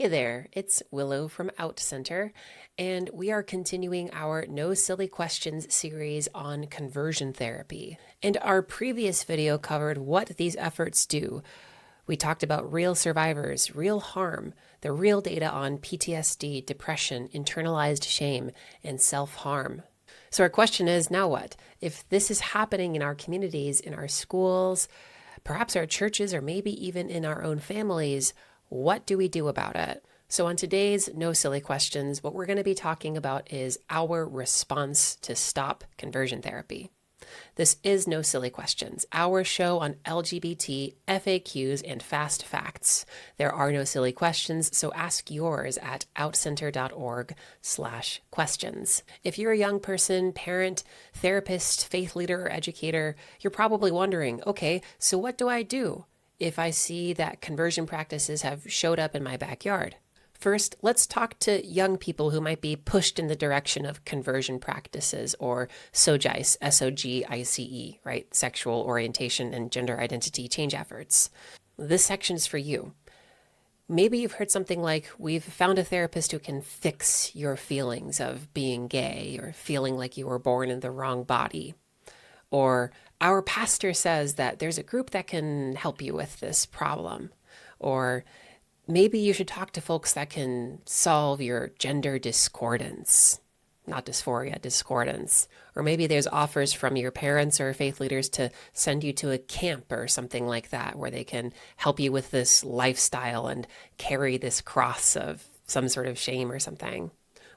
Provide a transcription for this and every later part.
Hey there, it's Willow from OutCenter, and we are continuing our No Silly Questions series on conversion therapy. And our previous video covered what these efforts do. We talked about real survivors, real harm, the real data on PTSD, depression, internalized shame, and self-harm. So our question is, now what? If this is happening in our communities, in our schools, perhaps our churches, or maybe even in our own families, what do we do about it? So on today's No Silly Questions, what we're going to be talking about is our response to stop conversion therapy. This is No Silly Questions, our show on LGBT, FAQs, and fast facts. There are no silly questions, so ask yours at outcenter.org/questions. If you're a young person, parent, therapist, faith leader, or educator, you're probably wondering, okay, so what do I do if I see that conversion practices have showed up in my backyard? First, let's talk to young people who might be pushed in the direction of conversion practices or SOGICE, SOGICE, right? Sexual orientation and gender identity change efforts. This section is for you. Maybe you've heard something like, we've found a therapist who can fix your feelings of being gay or feeling like you were born in the wrong body. Or our pastor says that there's a group that can help you with this problem. Or maybe you should talk to folks that can solve your gender discordance, not dysphoria, discordance. Or maybe there's offers from your parents or faith leaders to send you to a camp or something like that, where they can help you with this lifestyle and carry this cross of some sort of shame or something.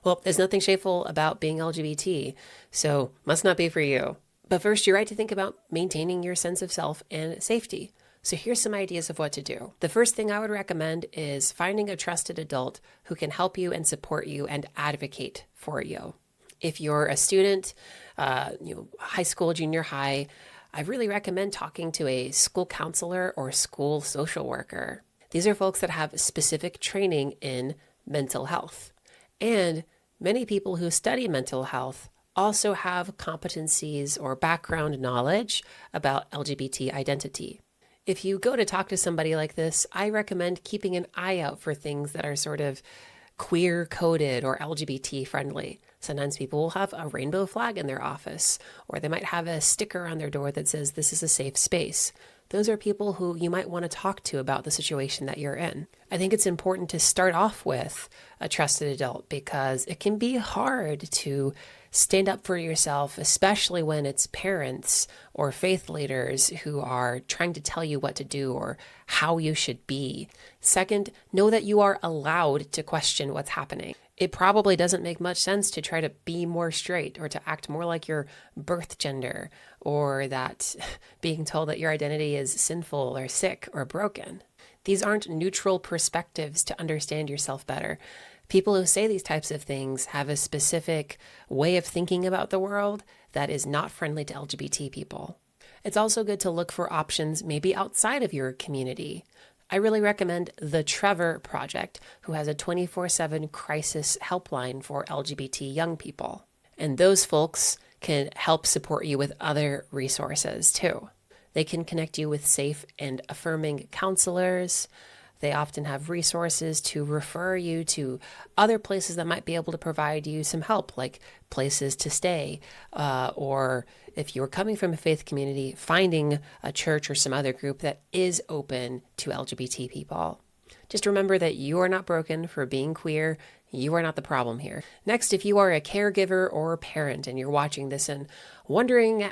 Well, there's nothing shameful about being LGBT, so must not be for you. But first, you're right to think about maintaining your sense of self and safety. So here's some ideas of what to do. The first thing I would recommend is finding a trusted adult who can help you and support you and advocate for you. If you're a student, high school, junior high, I really recommend talking to a school counselor or school social worker. These are folks that have specific training in mental health. And many people who study mental health also have competencies or background knowledge about LGBT identity. If you go to talk to somebody like this, I recommend keeping an eye out for things that are sort of queer coded or LGBT friendly. Sometimes people will have a rainbow flag in their office, or they might have a sticker on their door that says this is a safe space. Those are people who you might want to talk to about the situation that you're in. I think it's important to start off with a trusted adult because it can be hard to stand up for yourself, especially when it's parents or faith leaders who are trying to tell you what to do or how you should be. Second, know that you are allowed to question what's happening. It probably doesn't make much sense to try to be more straight or to act more like your birth gender, or that being told that your identity is sinful or sick or broken. These aren't neutral perspectives to understand yourself better. People who say these types of things have a specific way of thinking about the world that is not friendly to LGBT people. It's also good to look for options maybe outside of your community. I really recommend the Trevor Project, who has a 24/7 crisis helpline for LGBT young people. And those folks can help support you with other resources too. They can connect you with safe and affirming counselors. They often have resources to refer you to other places that might be able to provide you some help, like places to stay, or if you're coming from a faith community, finding a church or some other group that is open to LGBT people. Just remember that you are not broken for being queer. You are not the problem here. Next, if you are a caregiver or a parent and you're watching this and wondering,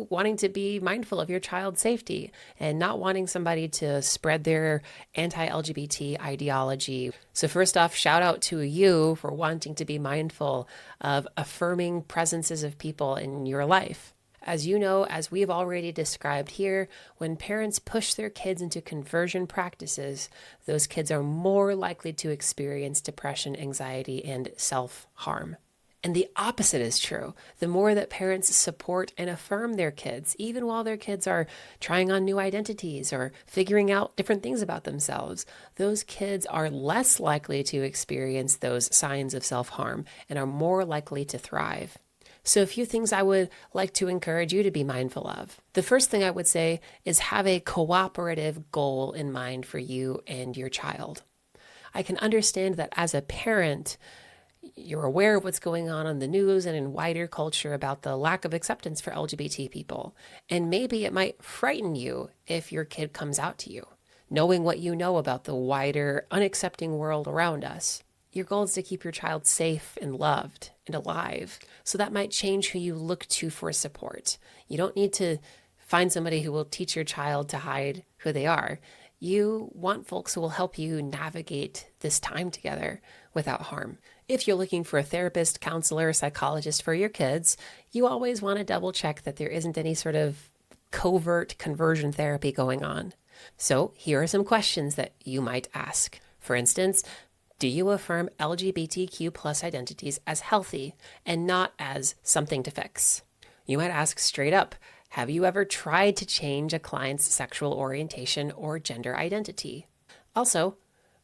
wanting to be mindful of your child's safety and not wanting somebody to spread their anti-LGBT ideology. So first off, shout out to you for wanting to be mindful of affirming presences of people in your life. As you know, as we've already described here, when parents push their kids into conversion practices, those kids are more likely to experience depression, anxiety, and self-harm. And the opposite is true. The more that parents support and affirm their kids, even while their kids are trying on new identities or figuring out different things about themselves, those kids are less likely to experience those signs of self-harm and are more likely to thrive. So a few things I would like to encourage you to be mindful of. The first thing I would say is have a cooperative goal in mind for you and your child. I can understand that as a parent, you're aware of what's going on the news and in wider culture about the lack of acceptance for LGBT people. And maybe it might frighten you if your kid comes out to you, knowing what you know about the wider, unaccepting world around us. Your goal is to keep your child safe and loved and alive. So that might change who you look to for support. You don't need to find somebody who will teach your child to hide who they are. You want folks who will help you navigate this time together without harm. If you're looking for a therapist, counselor, psychologist for your kids, you always want to double check that there isn't any sort of covert conversion therapy going on. So here are some questions that you might ask. For instance, do you affirm LGBTQ plus identities as healthy and not as something to fix? You might ask straight up, have you ever tried to change a client's sexual orientation or gender identity? Also,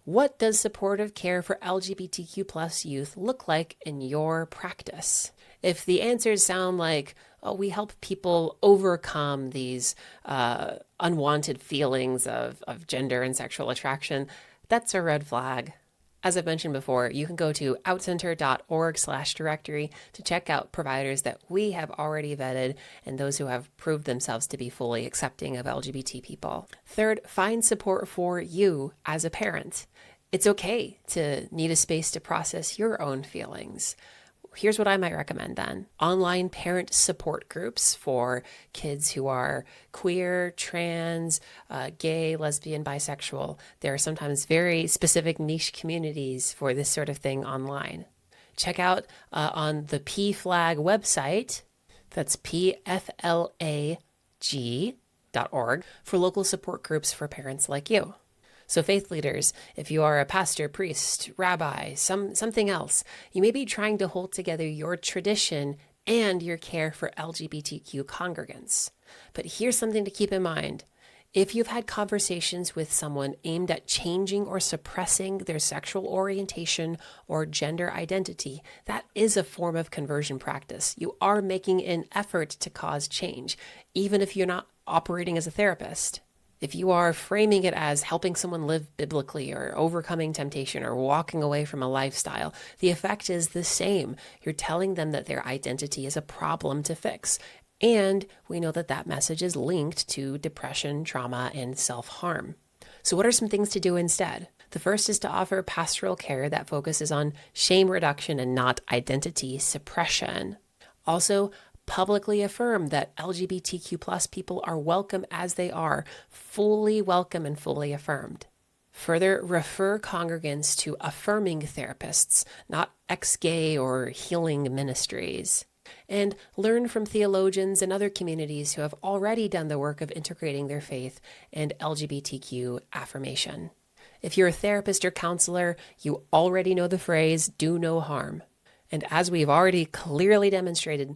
what does supportive care for LGBTQ plus youth look like in your practice? If the answers sound like, oh, we help people overcome these unwanted feelings of gender and sexual attraction, that's a red flag. As I've mentioned before, you can go to outcenter.org/directory to check out providers that we have already vetted and those who have proved themselves to be fully accepting of LGBT people. Third, find support for you as a parent. It's okay to need a space to process your own feelings. Here's what I might recommend then. Online parent support groups for kids who are queer, trans, gay, lesbian, bisexual. There are sometimes very specific niche communities for this sort of thing online. Check out on the PFLAG website, that's pflag.org, for local support groups for parents like you. So faith leaders, if you are a pastor, priest, rabbi, something else, you may be trying to hold together your tradition and your care for LGBTQ congregants. But here's something to keep in mind. If you've had conversations with someone aimed at changing or suppressing their sexual orientation or gender identity, that is a form of conversion practice. You are making an effort to cause change, even if you're not operating as a therapist. If you are framing it as helping someone live biblically or overcoming temptation or walking away from a lifestyle, the effect is the same. You're telling them that their identity is a problem to fix. And we know that that message is linked to depression, trauma, and self-harm. So what are some things to do instead? The first is to offer pastoral care that focuses on shame reduction and not identity suppression. Also, publicly affirm that LGBTQ plus people are welcome as they are, fully welcome and fully affirmed. Further, refer congregants to affirming therapists, not ex-gay or healing ministries. And learn from theologians and other communities who have already done the work of integrating their faith and LGBTQ affirmation. If you're a therapist or counselor, you already know the phrase, do no harm. And as we've already clearly demonstrated,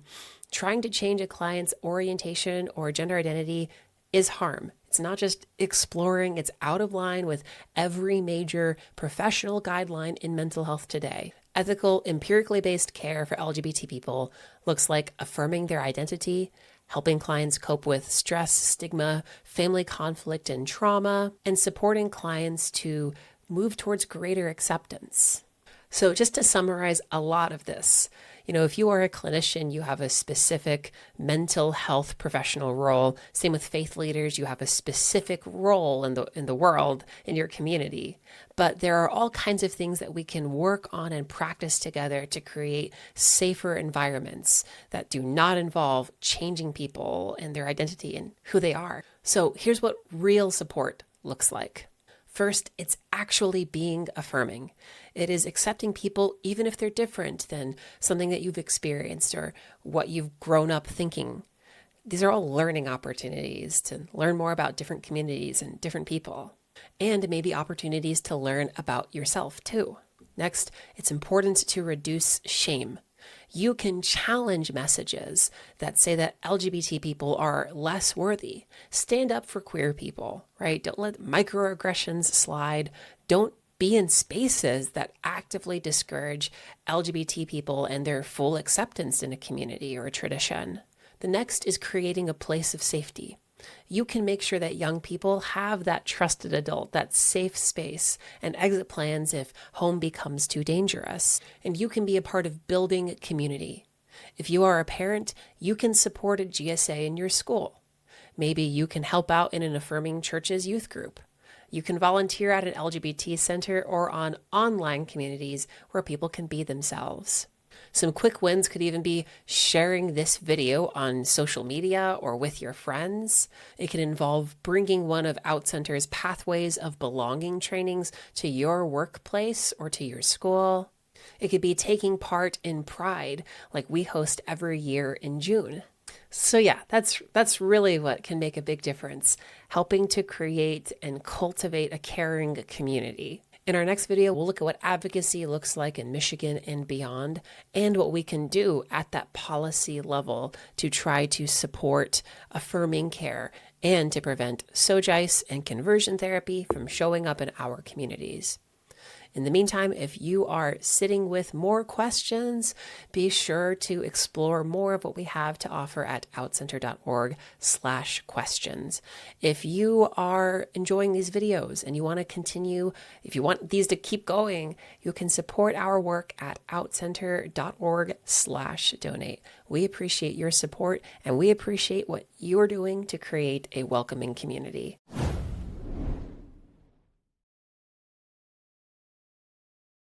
trying to change a client's orientation or gender identity is harm. It's not just exploring, it's out of line with every major professional guideline in mental health today. Ethical, empirically based care for LGBT people looks like affirming their identity, helping clients cope with stress, stigma, family conflict, and trauma, and supporting clients to move towards greater acceptance. So just to summarize a lot of this, if you are a clinician, you have a specific mental health professional role. Same with faith leaders, you have a specific role in the world, in your community. But there are all kinds of things that we can work on and practice together to create safer environments that do not involve changing people and their identity and who they are. So here's what real support looks like. First, it's actually being affirming. It is accepting people even if they're different than something that you've experienced or what you've grown up thinking. These are all learning opportunities to learn more about different communities and different people, and maybe opportunities to learn about yourself too. Next, it's important to reduce shame. You can challenge messages that say that LGBT people are less worthy. Stand up for queer people, right? Don't let microaggressions slide. Don't be in spaces that actively discourage LGBT people and their full acceptance in a community or a tradition. The next is creating a place of safety. You can make sure that young people have that trusted adult, that safe space, and exit plans if home becomes too dangerous. And you can be a part of building community. If you are a parent, you can support a GSA in your school. Maybe you can help out in an Affirming Church's youth group. You can volunteer at an LGBT center or on online communities where people can be themselves. Some quick wins could even be sharing this video on social media or with your friends. It can involve bringing one of OutCenter's Pathways of Belonging trainings to your workplace or to your school. It could be taking part in Pride, like we host every year in June. So yeah, that's really what can make a big difference, helping to create and cultivate a caring community. In our next video, we'll look at what advocacy looks like in Michigan and beyond, and what we can do at that policy level to try to support affirming care and to prevent SOGICE and conversion therapy from showing up in our communities. In the meantime, if you are sitting with more questions, be sure to explore more of what we have to offer at outcenter.org/questions. If you are enjoying these videos and you want to continue, if you want these to keep going, you can support our work at outcenter.org/donate. We appreciate your support and we appreciate what you're doing to create a welcoming community.